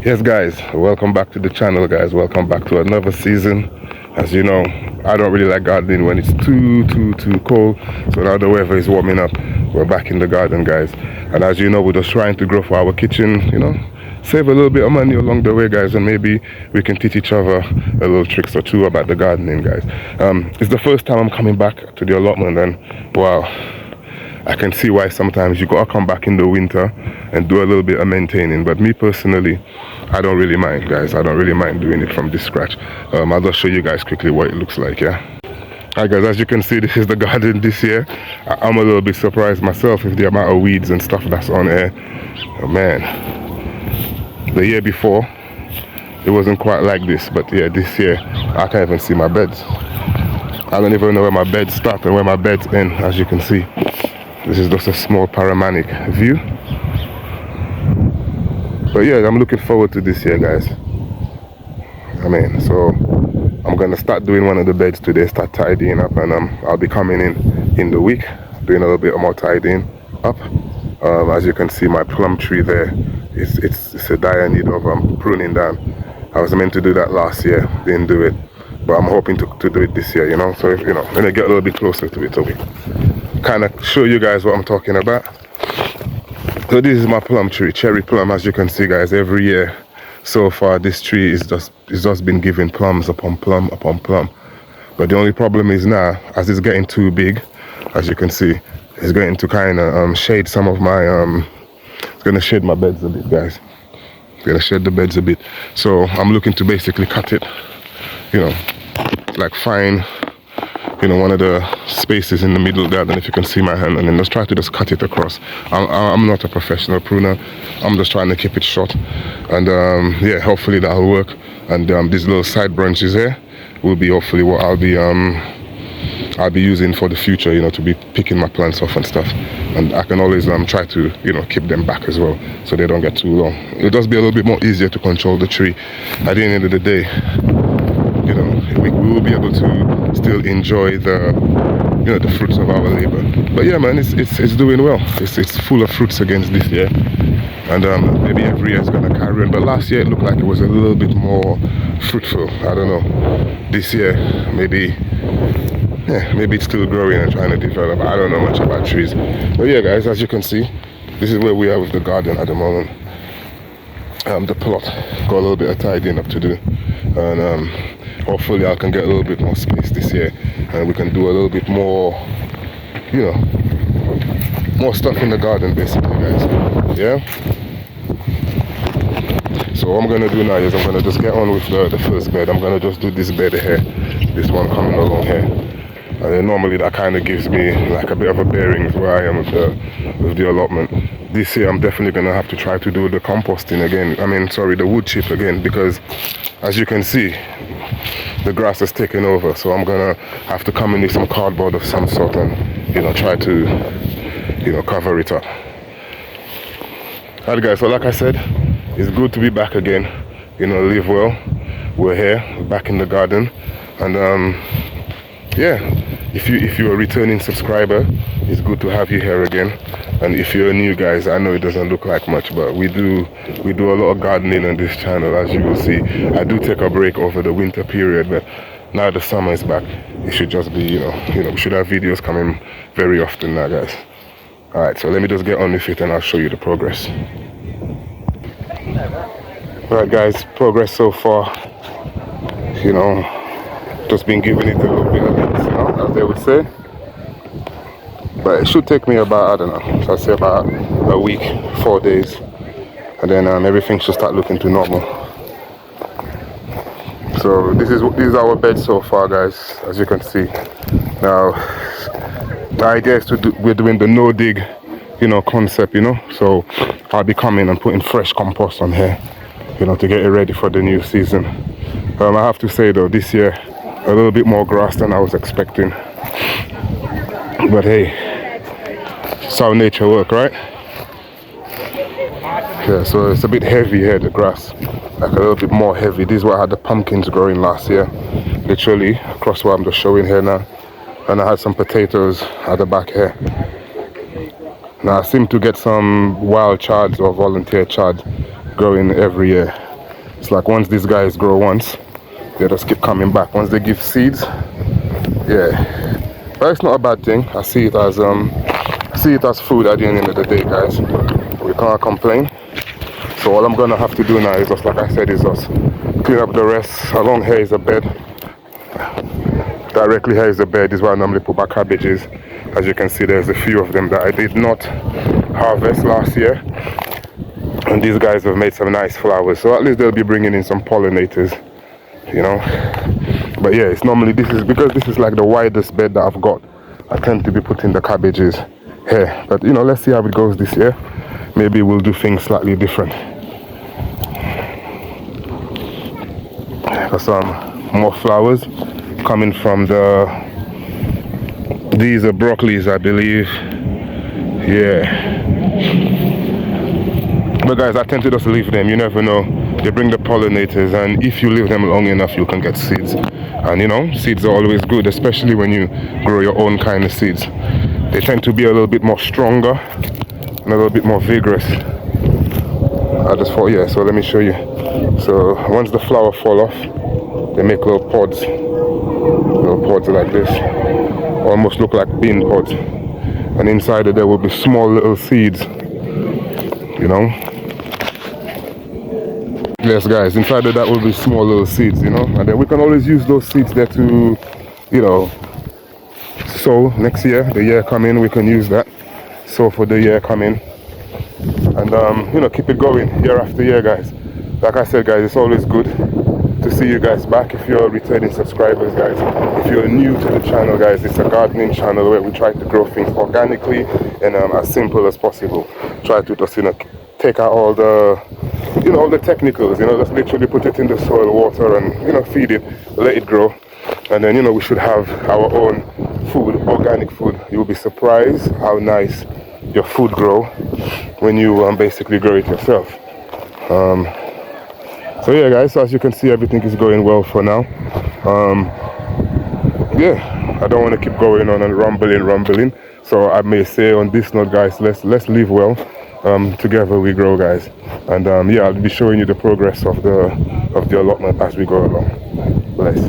Yes guys, welcome back to the channel guys, welcome back to another season. As you know, I don't really like gardening when it's too cold, so now the weather is warming up, we're back in the garden guys. And as you know, we're just trying to grow for our kitchen, you know, save a little bit of money along the way guys, and maybe we can teach each other a little tricks or two about the gardening guys. It's the first time I'm coming back to the allotment, and wow, I can see why sometimes you gotta come back in the winter and do a little bit of maintaining. But me personally, I don't really mind guys. I don't really mind doing it from this scratch. I'll just show you guys quickly what it looks like, yeah? Alright guys, as you can see, this is the garden this year. I'm a little bit surprised myself with the amount of weeds and stuff that's on here. Oh man, the year before it wasn't quite like this, but yeah, this year I can't even see my beds. I don't even know where my beds start and where my beds end. As you can see, this is just a small panoramic view. But yeah, I'm looking forward to this year guys. I mean, so I'm gonna start doing one of the beds today, start tidying up, and I'll be coming in the week doing a little bit more tidying up. As you can see, my plum tree there it's a dire need of pruning down. I was meant to do that last year, didn't do it, but I'm hoping to do it this year, you know. So if, you know, when I get a little bit closer to it, so we kind of show you guys what I'm talking about. So this is my plum tree, cherry plum. As you can see guys, every year so far this tree is just been giving plums upon plum upon plum. But the only problem is now, as it's getting too big, as you can see, it's going to kind of shade some of my it's going to shade my beds a bit guys. It's going to shade the beds a bit, so I'm looking to basically cut it, you know, like fine, you know, one of the spaces in the middle there. Then if you can see my hand, and then just try to just cut it across. I'm not a professional pruner, I'm just trying to keep it short, and yeah, hopefully that'll work. And these little side branches here will be hopefully what I'll be using for the future, you know, to be picking my plants off and stuff. And I can always try to, you know, keep them back as well, so they don't get too long. It'll just be a little bit more easier to control the tree. At the end of the day, you know, we will be able to still enjoy the, you know, the fruits of our labor. But yeah man, it's doing well. It's full of fruits against this year, and maybe every year is gonna carry on. But last year it looked like it was a little bit more fruitful. I don't know, this year maybe, yeah, maybe it's still growing and trying to develop. I don't know much about trees. But yeah guys, as you can see, this is where we are with the garden at the moment. The plot got a little bit of tidying up to do, and hopefully I can get a little bit more space this year, and we can do a little bit more, you know, more stuff in the garden basically guys, yeah. So what I'm gonna do now is I'm gonna just get on with the first bed. I'm gonna just do this bed here, this one coming along here. And then normally that kind of gives me like a bit of a bearing where I am with the allotment. This year I'm definitely going to have to try to do the composting again. I mean, sorry, the wood chip again, because as you can see, the grass has taken over. So I'm going to have to come in with some cardboard of some sort and, you know, try to, you know, cover it up. Alright guys, so like I said, it's good to be back again. You know, live well. We're here, we're back in the garden. And yeah, if you're a returning subscriber, it's good to have you here again. And if you're new guys, I know it doesn't look like much, but we do a lot of gardening on this channel, as you will see. I do take a break over the winter period, but now the summer is back, it should just be, you know, we should have videos coming very often now guys. Alright, so let me just get on with it and I'll show you the progress. Alright guys, progress so far, you know, just been giving it a little bit of hints, you know, as they would say. But it should take me about, I don't know, so I'd say about a week, 4 days, and then everything should start looking to normal. So this is our bed so far guys, as you can see. Now the idea is we're doing the no dig, you know, concept, you know. So I'll be coming and putting fresh compost on here, you know, to get it ready for the new season. I have to say though, this year a little bit more grass than I was expecting, but hey, it's how nature works, right? Yeah, so it's a bit heavy here, the grass, like a little bit more heavy. This is where I had the pumpkins growing last year, literally across what I'm just showing here now. And I had some potatoes at the back here. Now I seem to get some wild chards or volunteer chards growing every year. It's like once these guys grow once, they just keep coming back. Once they give seeds, yeah. But it's not a bad thing. I see it as food at the end of the day, guys. We can't complain. So all I'm gonna have to do now is just, like I said, is just clean up the rest. Along here is a bed. Directly here is the bed. This is where I normally put my cabbages. As you can see, there's a few of them that I did not harvest last year. And these guys have made some nice flowers. So at least they'll be bringing in some pollinators, you know. But yeah, it's normally, this is like the widest bed that I've got. I tend to be putting the cabbages here. But you know, let's see how it goes this year. Maybe we'll do things slightly different. Got some more flowers coming from these are broccolis, I believe. Yeah. But guys, I tend to just leave them. You never know. They bring the pollinators, and if you leave them long enough, you can get seeds. And you know, seeds are always good, especially when you grow your own kind of seeds. They tend to be a little bit more stronger and a little bit more vigorous. I just thought, yeah, so let me show you. So once the flower fall off, they make little pods like this, almost look like bean pods, and inside there will be small little seeds, you know. Yes guys, inside of that will be small little seeds, you know, and then we can always use those seeds there to, you know, sow next year, the year coming. We can use that, sow for the year coming, and you know, keep it going year after year, guys. Like I said, guys, it's always good to see you guys back. If you're returning subscribers, guys, if you're new to the channel, guys, it's a gardening channel where we try to grow things organically and as simple as possible. Try to just, you know, take out all the, you know, all the technicals, you know, just literally put it in the soil, water, and, you know, feed it, let it grow, and then, you know, we should have our own food, organic food. You'll be surprised how nice your food grow when you basically grow it yourself. So yeah guys, so as you can see, everything is going well for now. Yeah, I don't want to keep going on and rumbling. So I may say on this note, guys, let's live well. Together we grow, guys. And yeah, I'll be showing you the progress of the allotment as we go along. Bless.